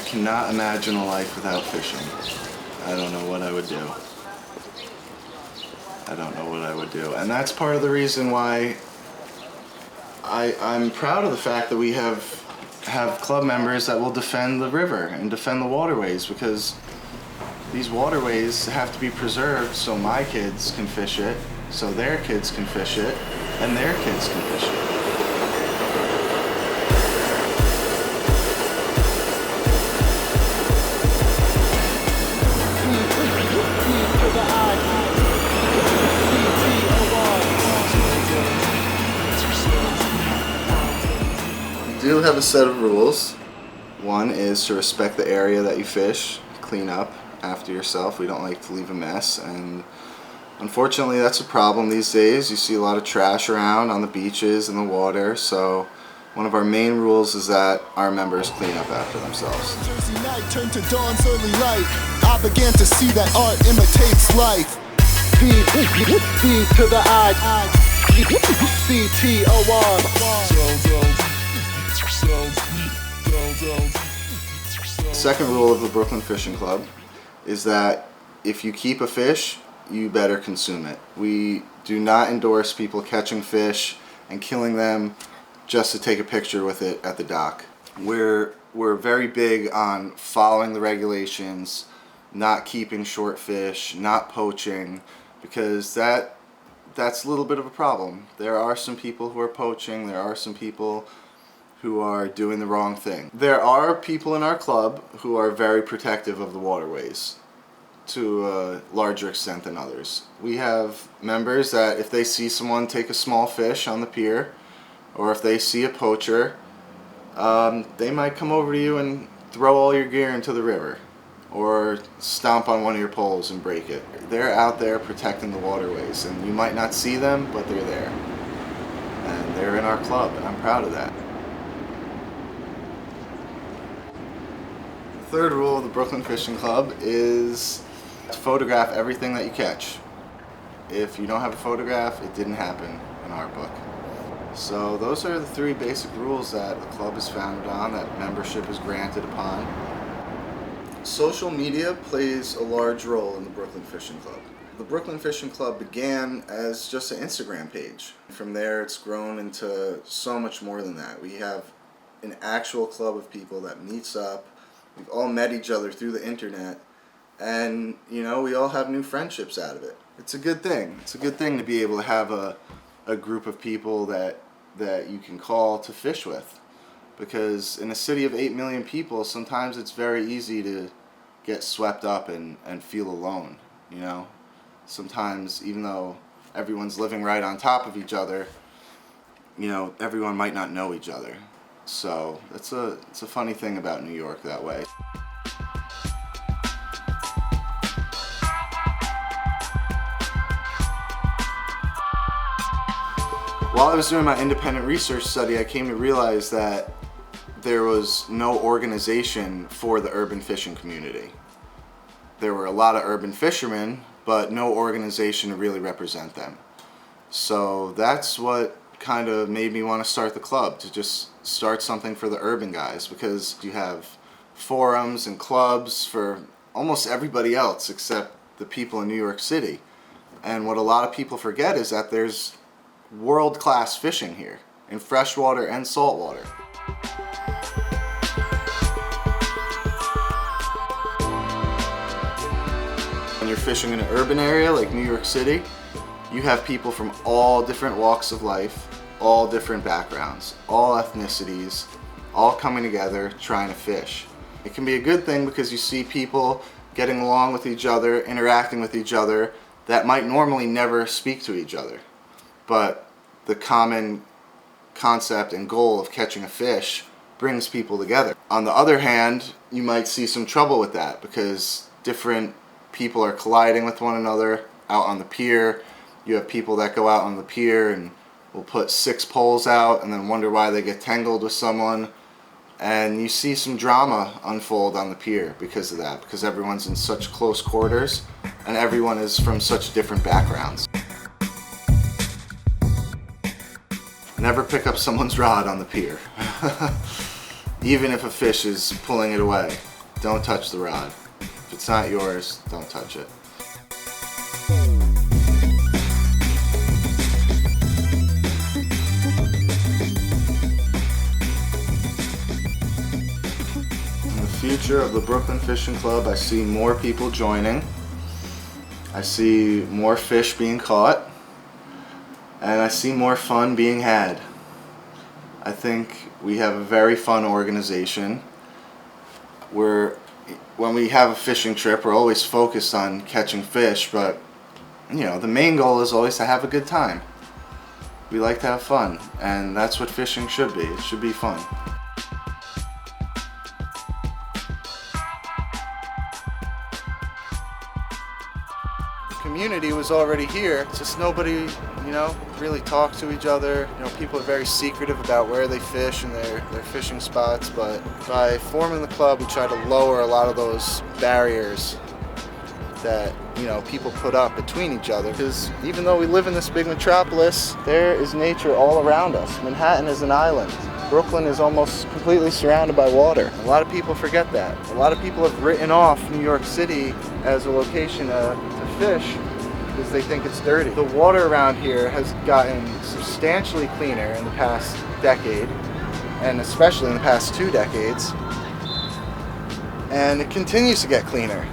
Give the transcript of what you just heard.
cannot imagine a life without fishing. I don't know what I would do. I don't know what I would do. And that's part of the reason why I'm proud of the fact that we have club members that will defend the river and defend the waterways, because these waterways have to be preserved so my kids can fish it, so their kids can fish it, and their kids can fish it. We do have a set of rules. One is to respect the area that you fish, clean up after yourself. We don't like to leave a mess, and unfortunately that's a problem these days. You see a lot of trash around on the beaches and the water, so one of our main rules is that our members clean up after themselves. Jersey night turned to dawn's early light. I began to see that art imitates life. B to the I, C-T-O-R. Second rule of the Brooklyn Fishing Club is that if you keep a fish, you better consume it. We do not endorse people catching fish and killing them just to take a picture with it at the dock. We're very big on following the regulations, not keeping short fish, not poaching, because that's a little bit of a problem. There are some people who are poaching, there are some people who are doing the wrong thing. There are people in our club who are very protective of the waterways to a larger extent than others. We have members that if they see someone take a small fish on the pier, or if they see a poacher, they might come over to you and throw all your gear into the river, or stomp on one of your poles and break it. They're out there protecting the waterways, and you might not see them, but they're there. And they're in our club, and I'm proud of that. The third rule of the Brooklyn Fishing Club is to photograph everything that you catch. If you don't have a photograph, it didn't happen in our book. So those are the three basic rules that the club is founded on, that membership is granted upon. Social media plays a large role in the Brooklyn Fishing Club. The Brooklyn Fishing Club began as just an Instagram page. From there it's grown into so much more than that. We have an actual club of people that meets up. We've all met each other through the internet, and we all have new friendships out of it. It's a good thing. It's a good thing to be able to have a group of people that you can call to fish with, because in a city of 8 million people, sometimes it's very easy to get swept up and feel alone. Sometimes, even though everyone's living right on top of each other, everyone might not know each other. So it's a funny thing about New York that way. While I was doing my independent research study, I came to realize that there was no organization for the urban fishing community. There were a lot of urban fishermen, but no organization to really represent them. So that's what kind of made me want to start the club, to just start something for the urban guys, because you have forums and clubs for almost everybody else except the people in New York City. And what a lot of people forget is that there's world-class fishing here, in freshwater and saltwater. When you're fishing in an urban area like New York City, you have people from all different walks of life, all different backgrounds, all ethnicities, all coming together trying to fish. It can be a good thing because you see people getting along with each other, interacting with each other, that might normally never speak to each other. But the common concept and goal of catching a fish brings people together. On the other hand, you might see some trouble with that because different people are colliding with one another out on the pier. You have people that go out on the pier and will put 6 poles out and then wonder why they get tangled with someone. And you see some drama unfold on the pier because of that, because everyone's in such close quarters and everyone is from such different backgrounds. Never pick up someone's rod on the pier, even if a fish is pulling it away. don't touch the rod. If it's not yours, don't touch it. In the future of the Brooklyn Fishing Club, I see more people joining. I see more fish being caught. And I see more fun being had. I think we have a very fun organization. When we have a fishing trip, we're always focused on catching fish, but the main goal is always to have a good time. We like to have fun, and that's what fishing should be. It should be fun. The community was already here, just nobody really talk to each other. People are very secretive about where they fish and their fishing spots, but by forming the club, we try to lower a lot of those barriers that people put up between each other, because even though we live in this big metropolis, there is nature all around us. Manhattan is an island. Brooklyn is almost completely surrounded by water. A lot of people forget that. A lot of people have written off New York City as a location to fish because they think it's dirty. The water around here has gotten substantially cleaner in the past decade, and especially in the past 2 decades, and it continues to get cleaner.